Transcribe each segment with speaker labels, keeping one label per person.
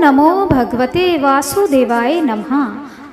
Speaker 1: नमो भगवते वासुदेवाय नमः।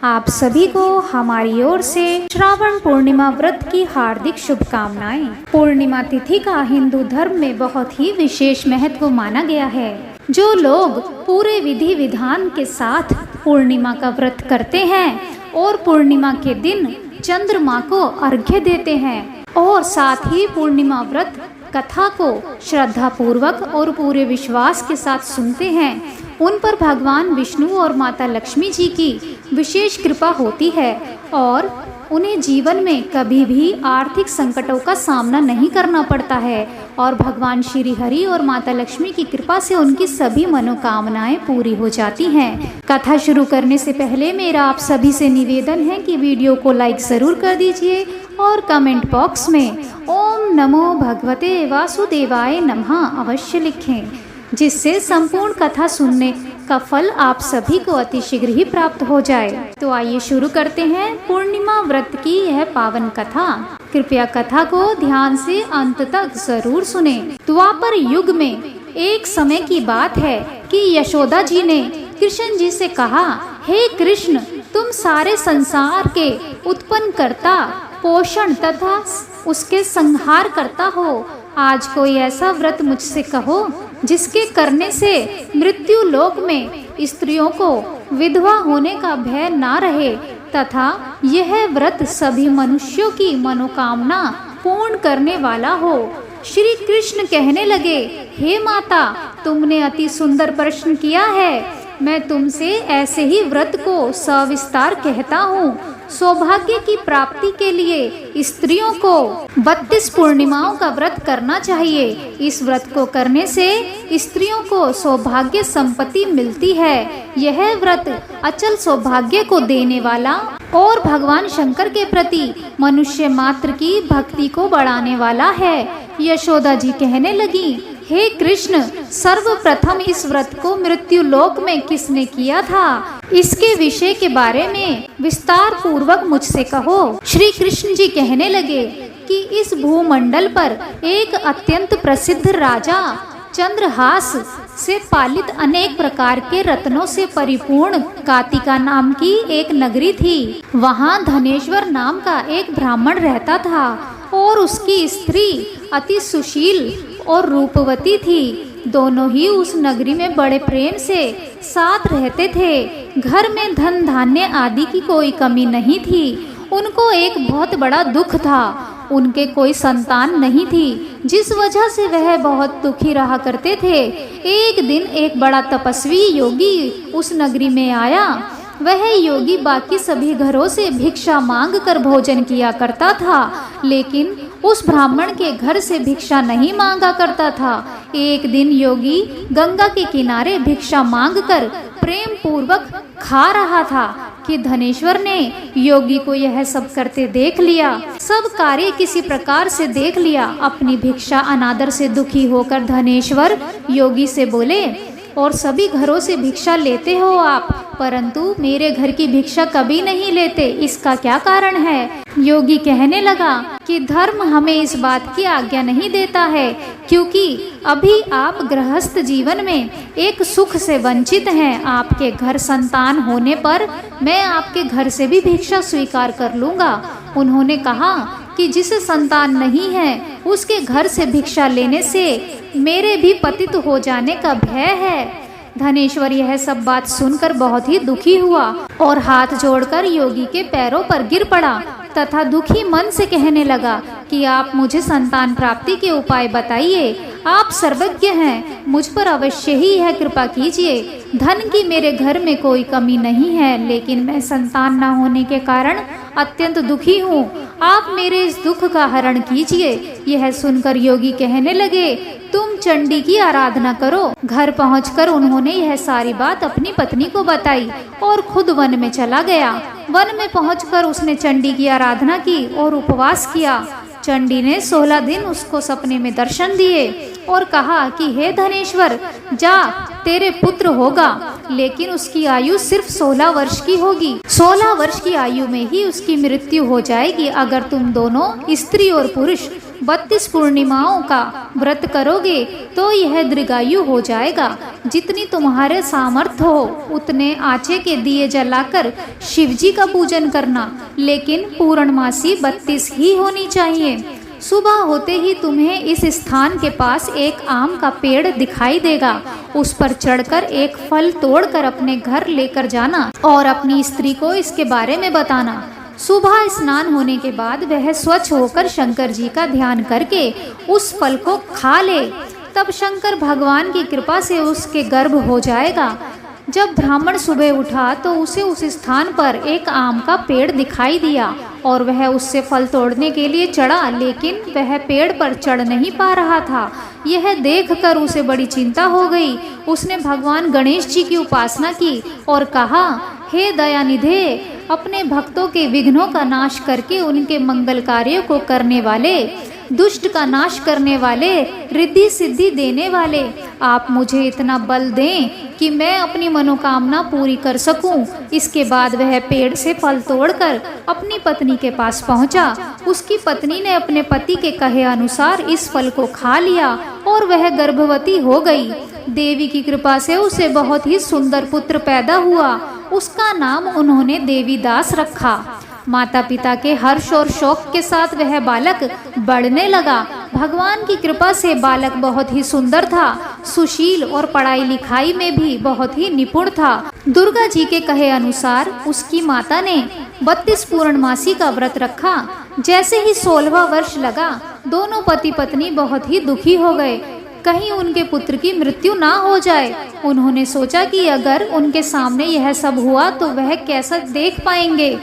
Speaker 1: आप सभी को हमारी ओर से श्रावण पूर्णिमा व्रत की हार्दिक शुभकामनाएं। पूर्णिमा तिथि का हिंदू धर्म में बहुत ही विशेष महत्व माना गया है। जो लोग पूरे विधि विधान के साथ पूर्णिमा का व्रत करते हैं और पूर्णिमा के दिन चंद्रमा को अर्घ्य देते हैं और साथ ही पूर्णिमा व्रत कथा को श्रद्धा पूर्वक और पूरे विश्वास के साथ सुनते हैं, उन पर भगवान विष्णु और माता लक्ष्मी जी की विशेष कृपा होती है और उन्हें जीवन में कभी भी आर्थिक संकटों का सामना नहीं करना पड़ता है और भगवान श्री हरि और माता लक्ष्मी की कृपा से उनकी सभी मनोकामनाएं पूरी हो जाती हैं। कथा शुरू करने से पहले मेरा आप सभी से निवेदन है कि वीडियो को लाइक ज़रूर कर दीजिए और कमेंट बॉक्स में ओम नमो भगवते वासुदेवाय नमः अवश्य लिखें, जिससे संपूर्ण कथा सुनने का फल आप सभी को अतिशीघ्र ही प्राप्त हो जाए। तो आइए शुरू करते हैं पूर्णिमा व्रत की यह पावन कथा। कृपया कथा को ध्यान से अंत तक जरूर सुने। द्वापर युग में एक समय की बात है कि यशोदा जी ने कृष्ण जी से कहा, हे कृष्ण, तुम सारे संसार के उत्पन्न करता, पोषण तथा उसके संहार करता हो। आज कोई ऐसा व्रत मुझसे कहो जिसके करने से मृत्यु लोक में स्त्रियों को विधवा होने का भय ना रहे तथा यह व्रत सभी मनुष्यों की मनोकामना पूर्ण करने वाला हो। श्री कृष्ण कहने लगे, हे माता, तुमने अति सुंदर प्रश्न किया है। मैं तुमसे ऐसे ही व्रत को सविस्तार कहता हूँ। सौभाग्य की प्राप्ति के लिए स्त्रियों को 32 पूर्णिमाओं का व्रत करना चाहिए। इस व्रत को करने से स्त्रियों को सौभाग्य संपत्ति मिलती है। यह व्रत अचल सौभाग्य को देने वाला और भगवान शंकर के प्रति मनुष्य मात्र की भक्ति को बढ़ाने वाला है। यशोदा जी कहने लगी, हे कृष्ण, सर्वप्रथम इस व्रत को मृत्यु लोक में किसने किया था? इसके विषय के बारे में विस्तार पूर्वक मुझसे कहो। श्री कृष्ण जी कहने लगे कि इस भूमंडल पर एक अत्यंत प्रसिद्ध राजा चंद्रहास से पालित अनेक प्रकार के रत्नों से परिपूर्ण कातिका नाम की एक नगरी थी। वहाँ धनेश्वर नाम का एक ब्राह्मण रहता था और उसकी स्त्री अति सुशील और रूपवती थी। दोनों ही उस नगरी में बड़े प्रेम से साथ रहते थे। घर में धन धान्य आदि की कोई कमी नहीं थी। उनको एक बहुत बड़ा दुख था, उनके कोई संतान नहीं थी, जिस वजह से वह बहुत दुखी रहा करते थे। एक दिन एक बड़ा तपस्वी योगी उस नगरी में आया। वह योगी बाकी सभी घरों से भिक्षा मांग कर भोजन किया करता था, लेकिन उस ब्राह्मण के घर से भिक्षा नहीं मांगा करता था। एक दिन योगी गंगा के किनारे भिक्षा मांगकर प्रेम पूर्वक खा रहा था कि धनेश्वर ने योगी को यह सब करते देख लिया। सब कार्य किसी प्रकार से देख लिया। अपनी भिक्षा अनादर से दुखी होकर धनेश्वर योगी से बोले, और सभी घरों से भिक्षा लेते हो आप, परंतु मेरे घर की भिक्षा कभी नहीं लेते, इसका क्या कारण है? योगी कहने लगा कि धर्म हमें इस बात की आज्ञा नहीं देता है, क्योंकि अभी आप गृहस्थ जीवन में एक सुख से वंचित हैं। आपके घर संतान होने पर मैं आपके घर से भी भिक्षा स्वीकार कर लूँगा। उन्होंने कहा कि जिसे संतान नहीं है उसके घर से भिक्षा लेने से मेरे भी पतित हो जाने का भय है। धनेश्वर यह सब बात सुनकर बहुत ही दुखी हुआ और हाथ जोड़कर योगी के पैरों पर गिर पड़ा तथा दुखी मन से कहने लगा कि आप मुझे संतान प्राप्ति के उपाय बताइए। आप सर्वज्ञ हैं, मुझ पर अवश्य ही यह कृपा कीजिए। धन की मेरे घर में कोई कमी नहीं है, लेकिन मैं संतान न होने के कारण अत्यंत दुखी हूँ। आप मेरे इस दुख का हरण कीजिए। यह सुनकर योगी कहने लगे, तुम चंडी की आराधना करो। घर पहुंचकर उन्होंने यह सारी बात अपनी पत्नी को बताई और खुद वन में चला गया। वन में पहुंचकर उसने चंडी की आराधना की और उपवास किया। चंडी ने 16 दिन उसको सपने में दर्शन दिए और कहा कि हे धनेश्वर, जा, तेरे पुत्र होगा, लेकिन उसकी आयु सिर्फ 16 वर्ष की होगी। 16 वर्ष की आयु में ही उसकी मृत्यु हो जाएगी। अगर तुम दोनों स्त्री और पुरुष 32 पूर्णिमाओं का व्रत करोगे तो यह दीर्घायु हो जाएगा। जितनी तुम्हारे सामर्थ्य हो उतने आचे के दिए जलाकर शिव जी का पूजन करना, लेकिन पूर्णमासी 32 ही होनी चाहिए। सुबह होते ही तुम्हें इस स्थान के पास एक आम का पेड़ दिखाई देगा। उस पर चढ़कर एक फल तोड़कर अपने घर लेकर जाना और अपनी स्त्री को इसके बारे में बताना। सुबह स्नान होने के बाद वह स्वच्छ होकर शंकर जी का ध्यान करके उस फल को खा ले, तब शंकर भगवान की कृपा से उसके गर्भ हो जाएगा। जब ब्राह्मण सुबह उठा तो उसे उस स्थान पर एक आम का पेड़ दिखाई दिया और वह उससे फल तोड़ने के लिए चढ़ा, लेकिन वह पेड़ पर चढ़ नहीं पा रहा था। यह देखकर उसे बड़ी चिंता हो गई। उसने भगवान गणेश जी की उपासना की और कहा, हे दयानिधे, अपने भक्तों के विघ्नों का नाश करके उनके मंगल कार्यों को करने वाले, दुष्ट का नाश करने वाले, रिद्धि सिद्धि देने वाले, आप मुझे इतना बल दें कि मैं अपनी मनोकामना पूरी कर सकूं। इसके बाद वह पेड़ से फल तोड़कर अपनी पत्नी के पास पहुंचा। उसकी पत्नी ने अपने पति के कहे अनुसार इस फल को खा लिया और वह गर्भवती हो गई। देवी की कृपा से उसे बहुत ही सुंदर पुत्र पैदा हुआ। उसका नाम उन्होंने देवीदास रखा। माता पिता के हर्ष और शौक के साथ वह बालक बढ़ने लगा। भगवान की कृपा से बालक बहुत ही सुंदर था, सुशील और पढ़ाई लिखाई में भी बहुत ही निपुण था। दुर्गा जी के कहे अनुसार उसकी माता ने 32 पूर्णमासी का व्रत रखा। जैसे ही 16वां वर्ष लगा, दोनों पति पत्नी बहुत ही दुखी हो गए, कहीं उनके पुत्र की मृत्यु ना हो जाए। उन्होंने सोचा कि अगर उनके सामने यह सब हुआ तो वह कैसा देख पाएंगे।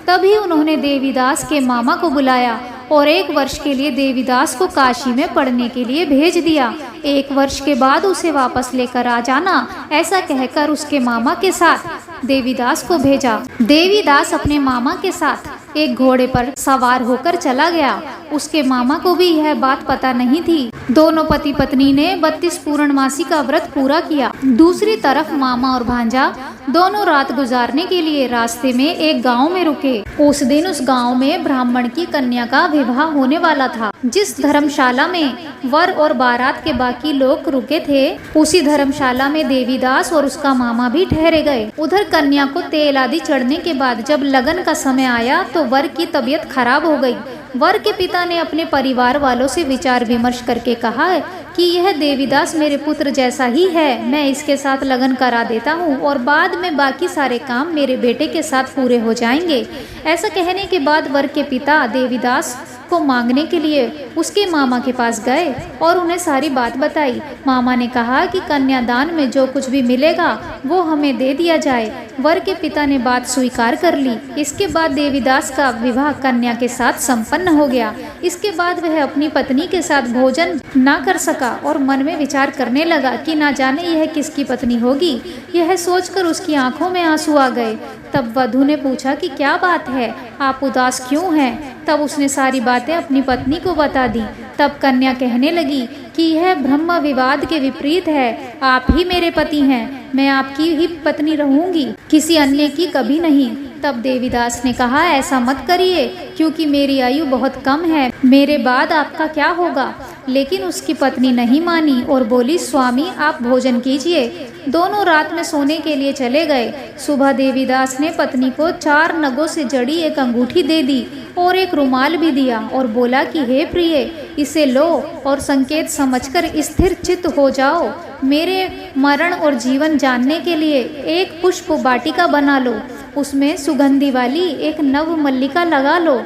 Speaker 1: तभी उन्होंने देवीदास के मामा को बुलाया और 1 वर्ष के लिए देवीदास को काशी में पढ़ने के लिए भेज दिया। 1 वर्ष के बाद उसे वापस लेकर आ जाना, ऐसा कहकर उसके मामा के साथ देवीदास को भेजा। देवीदास अपने मामा के साथ एक घोड़े पर सवार होकर चला गया। उसके मामा को भी यह बात पता नहीं थी। दोनों पति पत्नी ने 32 पूर्णमासी का व्रत पूरा किया। दूसरी तरफ मामा और भांजा दोनों रात गुजारने के लिए रास्ते में एक गांव में रुके। उस दिन उस गांव में ब्राह्मण की कन्या का विवाह होने वाला था। जिस धर्मशाला में वर और बारात के बाकी लोग रुके थे, उसी धर्मशाला में देवीदास और उसका मामा भी ठहरे गए। उधर कन्या को तेल आदि चढ़ने के बाद जब लगन का समय आया तो वर की तबीयत खराब हो गई। वर के पिता ने अपने परिवार वालों से विचार विमर्श करके कहा कि यह देवीदास मेरे पुत्र जैसा ही है, मैं इसके साथ लगन करा देता हूँ और बाद में बाकी सारे काम मेरे बेटे के साथ पूरे हो जाएंगे। ऐसा कहने के बाद वर के पिता देवीदास को मांगने के लिए उसके मामा के पास गए और उन्हें सारी बात बताई। मामा ने कहा कि कन्यादान में जो कुछ भी मिलेगा वो हमें दे दिया जाए। वर के पिता ने बात स्वीकार कर ली। इसके बाद देवीदास का विवाह कन्या के साथ संपन्न हो गया। इसके बाद वह अपनी पत्नी के साथ भोजन ना कर सका और मन में विचार करने लगा कि ना जाने यह किसकी पत्नी होगी। यह सोचकर उसकी आंखों में आंसू आ गए। तब वधू ने पूछा कि क्या बात है, आप उदास क्यों हैं? तब उसने सारी बातें अपनी पत्नी को बता दी। तब कन्या कहने लगी कि यह ब्रह्म विवाद के विपरीत है, आप ही मेरे पति हैं, मैं आपकी ही पत्नी रहूंगी, किसी अन्य की कभी नहीं। तब देवीदास ने कहा, ऐसा मत करिए क्योंकि मेरी आयु बहुत कम है, मेरे बाद आपका क्या होगा? लेकिन उसकी पत्नी नहीं मानी और बोली, स्वामी आप भोजन कीजिए। दोनों रात में सोने के लिए चले गए। सुबह देवीदास ने पत्नी को 4 नगों से जड़ी एक अंगूठी दे दी और एक रुमाल भी दिया और बोला कि हे प्रिय, इसे लो और संकेत समझकर स्थिर चित्त हो जाओ। मेरे मरण और जीवन जानने के लिए एक पुष्प वाटिका बना लो, उसमें सुगंधी वाली एक नव मल्लिका लगा लो,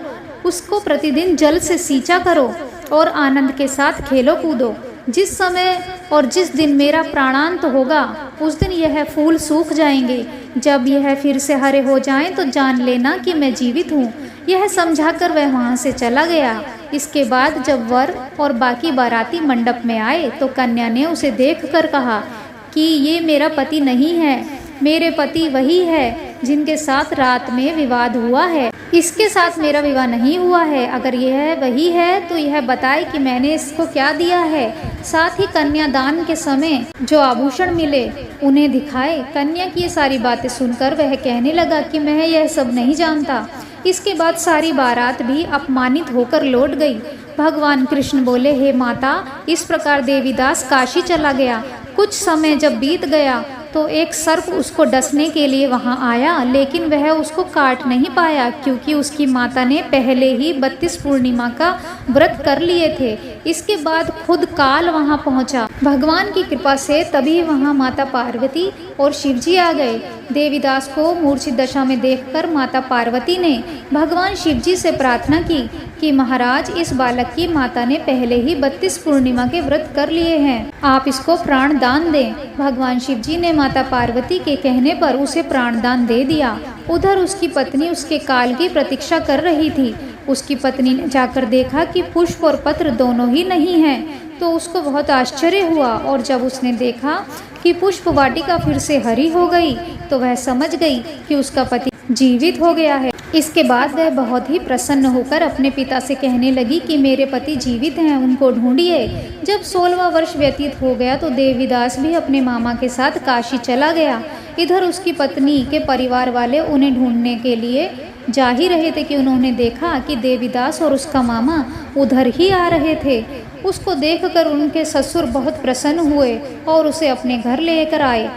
Speaker 1: उसको प्रतिदिन जल से सींचा करो और आनंद के साथ खेलो कूदो। जिस समय और जिस दिन मेरा प्राणांत होगा उस दिन यह फूल सूख जाएंगे। जब यह फिर से हरे हो जाएं तो जान लेना कि मैं जीवित हूँ। यह समझाकर वह वहाँ से चला गया। इसके बाद जब वर और बाकी बाराती मंडप में आए तो कन्या ने उसे देखकर कहा कि ये मेरा पति नहीं है, मेरे पति वही है जिनके साथ रात में विवाद हुआ है, इसके साथ मेरा विवाह नहीं हुआ है। अगर यह वही है तो यह बताए कि मैंने इसको क्या दिया है। साथ ही कन्यादान के समय जो आभूषण मिले उन्हें दिखाए। कन्या की ये सारी बातें सुनकर वह कहने लगा कि मैं यह सब नहीं जानता। इसके बाद सारी बारात भी अपमानित होकर लौट गई। भगवान कृष्ण बोले, हे माता, इस प्रकार देवीदास काशी चला गया। कुछ समय जब बीत गया तो एक सर्प उसको डसने के लिए वहां आया, लेकिन वह उसको काट नहीं पाया क्योंकि उसकी माता ने पहले ही 32 पूर्णिमा का व्रत कर लिए थे। इसके बाद खुद काल वहां पहुंचा। भगवान की कृपा से तभी वहां माता पार्वती और शिवजी आ गए। देवीदास को मूर्छित दशा में देखकर माता पार्वती ने भगवान शिवजी से प्रार्थना की कि महाराज, इस बालक की माता ने पहले ही 32 पूर्णिमा के व्रत कर लिए हैं, आप इसको प्राण दान दें। भगवान शिवजी ने माता पार्वती के कहने पर उसे प्राणदान दे दिया। उधर उसकी पत्नी उसके काल की प्रतीक्षा कर रही थी। उसकी पत्नी ने जाकर देखा कि पुष्प और पत्र दोनों ही नहीं हैं, तो उसको बहुत आश्चर्य हुआ और जब उसने देखा कि पुष्प वाटिका फिर से हरी हो गई तो वह समझ गई कि उसका पति जीवित हो गया है। इसके बाद वह बहुत ही प्रसन्न होकर अपने पिता से कहने लगी कि मेरे पति जीवित हैं, उनको ढूंढिए। जब 16वां वर्ष व्यतीत हो गया तो देवीदास भी अपने मामा के साथ काशी चला गया। इधर उसकी पत्नी के परिवार वाले उन्हें ढूंढने के लिए जा ही रहे थे कि उन्होंने देखा कि देवीदास और उसका मामा उधर ही आ रहे थे। उसको देखकर उनके ससुर बहुत प्रसन्न हुए और उसे अपने घर लेकर आए।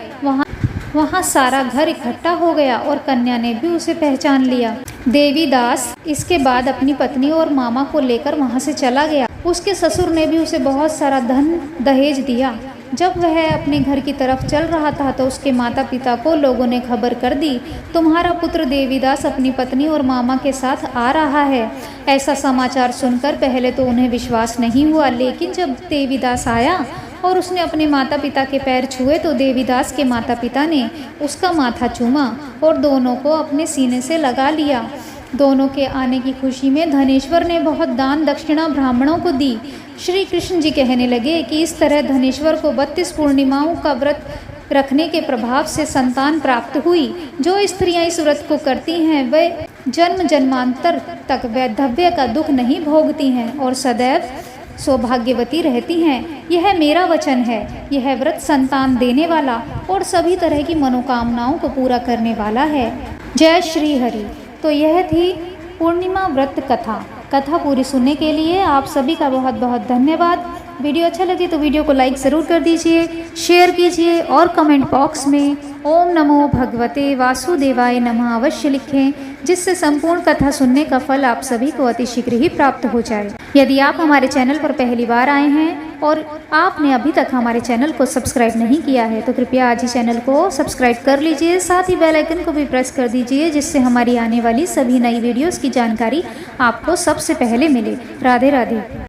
Speaker 1: वहाँ सारा घर इकट्ठा हो गया और कन्या ने भी उसे पहचान लिया। देवीदास इसके बाद अपनी पत्नी और मामा को लेकर वहाँ से चला गया। उसके ससुर ने भी उसे बहुत सारा धन दहेज दिया। जब वह अपने घर की तरफ चल रहा था तो उसके माता पिता को लोगों ने खबर कर दी, तुम्हारा पुत्र देवीदास अपनी पत्नी और मामा के साथ आ रहा है। ऐसा समाचार सुनकर पहले तो उन्हें विश्वास नहीं हुआ, लेकिन जब देवीदास आया और उसने अपने माता पिता के पैर छुए तो देवीदास के माता पिता ने उसका माथा चूमा और दोनों को अपने सीने से लगा लिया। दोनों के आने की खुशी में धनेश्वर ने बहुत दान दक्षिणा ब्राह्मणों को दी। श्री कृष्ण जी कहने लगे कि इस तरह धनेश्वर को 32 पूर्णिमाओं का व्रत रखने के प्रभाव से संतान प्राप्त हुई। जो स्त्रियां इस व्रत को करती हैं वे जन्म जन्मांतर तक वैधव्य का दुख नहीं भोगती हैं और सदैव सौभाग्यवती रहती हैं। यह मेरा वचन है। यह व्रत संतान देने वाला और सभी तरह की मनोकामनाओं को पूरा करने वाला है। जय श्री हरि। तो यह थी पूर्णिमा व्रत कथा पूरी सुनने के लिए आप सभी का बहुत बहुत धन्यवाद। वीडियो अच्छा लगे तो वीडियो को लाइक ज़रूर कर दीजिए, शेयर कीजिए और कमेंट बॉक्स में ओम नमो भगवते वासुदेवाय नमः अवश्य लिखें, जिससे संपूर्ण कथा सुनने का फल आप सभी को अतिशीघ्र ही प्राप्त हो जाए। यदि आप हमारे चैनल पर पहली बार आए हैं और आपने अभी तक हमारे चैनल को सब्सक्राइब नहीं किया है तो कृपया आज ही चैनल को सब्सक्राइब कर लीजिए। साथ ही बेल आइकन को भी प्रेस कर दीजिए, जिससे हमारी आने वाली सभी नई वीडियोज़ की जानकारी आपको सबसे पहले मिले। राधे राधे।